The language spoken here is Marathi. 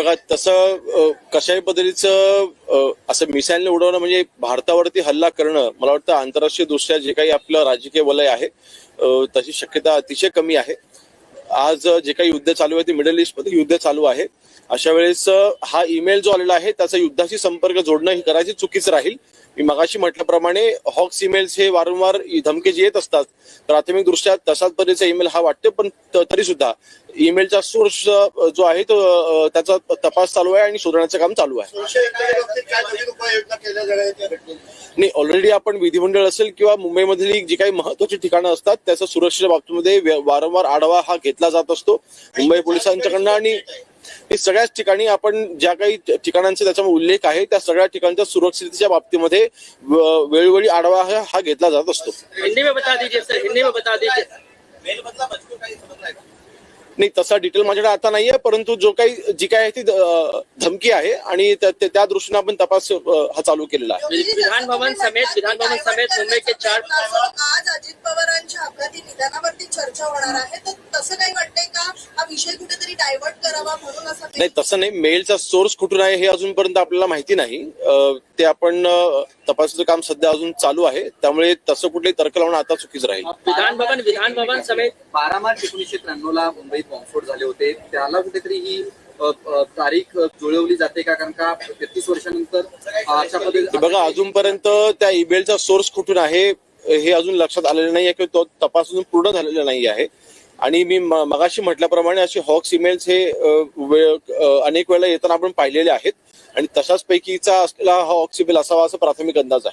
बघा तसं कशाही पद्धतीचं असं मिसाईलने उडवणं म्हणजे भारतावरती हल्ला करणं मला वाटतं आंतरराष्ट्रीय दृष्ट्या जे काही आपलं राजकीय वलय आहे तशी शक्यता अतिशय कमी आहे. आज जे काही युद्ध चालू आहे ते मिडल ईस्ट मध्ये युद्ध चालू आहे. अशा वेळेस हा ईमेल जो आलेला आहे त्याचा युद्धाशी संपर्क जोडणं ही करायची चुकीचं राहील. मी मगाशी म्हटल्याप्रमाणे हॉक्स ईमेल्स हे वारंवार धमकी जी येत असतात प्राथमिक दृष्ट्या तसाच पद्धतीचा ईमेल हा वाटते, पण तरी सुद्धा ईमेलचा सोर्स जो आहे तो त्याचा तपास चालू आहे आणि शोधण्याचं काम चालू आहे. नाही, ऑलरेडी आपण विधिमंडळ असेल किंवा मुंबईमधली जी काही महत्वाची ठिकाणं असतात त्याचा सुरक्षेच्या बाबतीमध्ये वारंवार आढावा हा घेतला जात असतो मुंबई पोलिसांच्याकडनं. आणि सगळ्याच ठिकाणी आपण ज्या काही ठिकाणांचा त्याच्यामध्ये उल्लेख आहे त्या सगळ्या ठिकाणच्या सुरक्षिततेच्या बाबतीमध्ये वेळोवेळी आढावा हा घेतला जात असतो. हिंदी में बता दीजिए सर, हिंदी में बता दीजिए. नाही, तसा डिटेल माझ्याकडे आता नाहीये, परंतु जी काय आहे ती धमकी आहे आणि त्या दृष्टीने आपण तपास हा चालू केलेला आहे. विधान भवन समेत मुंबई के 4 आज अजित पवारांच्या अपघाती निधनावरती चर्चा होणार आहे, तर तसं काही वाटतंय का हा विषय कुठेतरी डायव्हर्ट करावा म्हणून असं? नाही, तसं नाही. मेलचा सोर्स कुठून आहे हे अजूनपर्यंत आपल्याला माहिती नाही. ते आपण तपासाचं काम सध्या अजून चालू आहे, त्यामुळे तसं कुठलेही तर्क लावणं आता चुकीचं राहील. विधान भवन समेत 12 मार्च 1993 ला मुंबईत बॉम्बस्फोट झाले होते, त्याला कुठेतरी ही तारीख जुळवली जाते का? कारण का 33 वर्षानंतर अशा पद्धतीने बघा अजूनपर्यंत त्या ईमेलचा सोर्स कुठून आहे हे अजून लक्षात आलेलं नाही आहे किंवा तो तपास अजून पूर्ण झालेला नाही आहे. आणि मी मगाशी म्हटल्याप्रमाणे असे हॉक्स ईमेल्स हे अनेक वेळा येताना आपण पाहिलेले आहेत आणि तशाच पैकीचा असलेला हा हॉक्स ईमेल असावा असं प्राथमिक अंदाज आहे.